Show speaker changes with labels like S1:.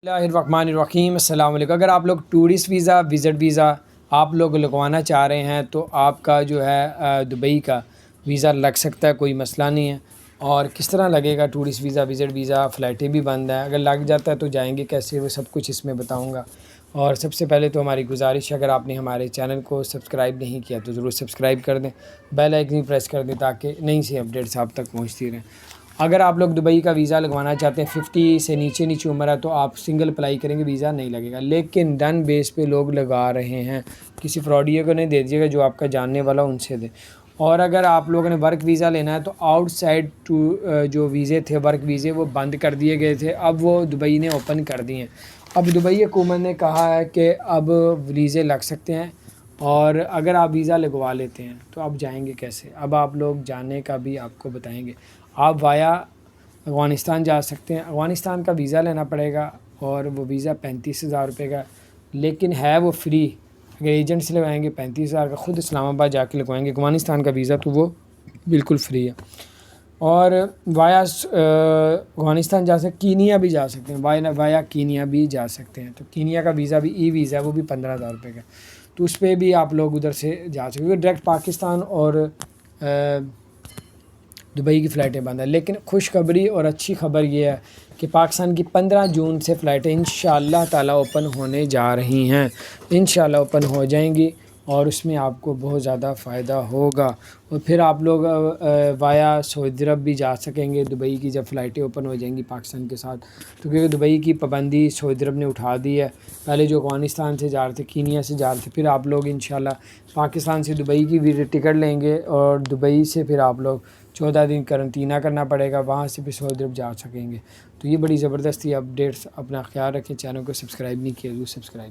S1: Bismillahirrahmanirrahim السلام علیکم۔ اگر آپ لوگ ٹورسٹ ویزا وزٹ ویزا آپ لوگ لگوانا چاہ رہے ہیں تو آپ کا جو ہے دبئی کا ویزا لگ سکتا ہے، کوئی مسئلہ نہیں ہے۔ اور کس طرح لگے گا ٹورسٹ ویزا وزٹ ویزا، فلائٹیں بھی بند ہیں، اگر لگ جاتا ہے تو جائیں گے کیسے، وہ سب کچھ اس میں بتاؤں گا۔ اور سب سے پہلے تو ہماری گزارش ہے، اگر آپ نے ہمارے چینل کو سبسکرائب نہیں کیا تو ضرور سبسکرائب کر دیں، بیل آئکن پریس کر دیں تاکہ نئی سی اپڈیٹس آپ تک پہنچتی رہیں۔ اگر آپ لوگ دبئی کا ویزا لگوانا چاہتے ہیں، 50 سے نیچے عمر ہے، تو آپ سنگل اپلائی کریں گے ویزا نہیں لگے گا، لیکن ڈن بیس پہ لوگ لگا رہے ہیں، کسی فراڈیے کو نہیں دے دیجیے گا، جو آپ کا جاننے والا ان سے دے۔ اور اگر آپ لوگوں نے ورک ویزا لینا ہے تو آؤٹ سائڈ جو ویزے تھے، ورک ویزے، وہ بند کر دیے گئے تھے، اب وہ دبئی نے اوپن کر دیے ہیں۔ اب دبئی حکومت نے کہا ہے کہ اب ویزے لگ سکتے ہیں، اور اگر آپ ویزا لگوا لیتے ہیں تو آپ جائیں گے کیسے، اب آپ لوگ جانے کا بھی آپ کو بتائیں گے۔ آپ وایا افغانستان جا سکتے ہیں، افغانستان کا ویزا لینا پڑے گا، اور وہ ویزا 35,000 روپے کا، لیکن ہے وہ فری۔ اگر ایجنٹ سے لگوائیں گے 35,000 کا، خود اسلام آباد جا کے لگوائیں گے افغانستان کا ویزا تو وہ بالکل فری ہے۔ اور وایا افغانستان جا سکتے، کینیا بھی جا سکتے ہیں، وایا کینیا بھی جا سکتے ہیں، تو کینیا کا ویزا بھی ای ویزا ہے، وہ بھی 15,000 روپے کا، تو اس پہ بھی آپ لوگ ادھر سے جا سکتے ہیں۔ ڈائریکٹ پاکستان اور دبئی کی فلائٹیں بند ہیں، لیکن خوشخبری اور اچھی خبر یہ ہے کہ پاکستان کی 15 جون سے فلائٹیں انشاءاللہ تعالی اوپن ہونے جا رہی ہیں، انشاءاللہ اوپن ہو جائیں گی، اور اس میں آپ کو بہت زیادہ فائدہ ہوگا۔ اور پھر آپ لوگ وایا سعودی عرب بھی جا سکیں گے دبئی کی، جب فلائٹیں اوپن ہو جائیں گی پاکستان کے ساتھ، کیونکہ دبئی کی پابندی سعودی عرب نے اٹھا دی ہے۔ پہلے جو افغانستان سے جا رہے تھے، کینیا سے جا رہے تھے، پھر آپ لوگ انشاءاللہ پاکستان سے دبئی کی بھی ٹکٹ لیں گے، اور دبئی سے پھر آپ لوگ 14 دن کرنٹینہ کرنا پڑے گا، وہاں سے بھی سعودی عرب جا سکیں گے۔ تو یہ بڑی زبردستی اپڈیٹس، اپنا خیال رکھیں، چینل کو سبسکرائب نہیں کیا تو سبسکرائب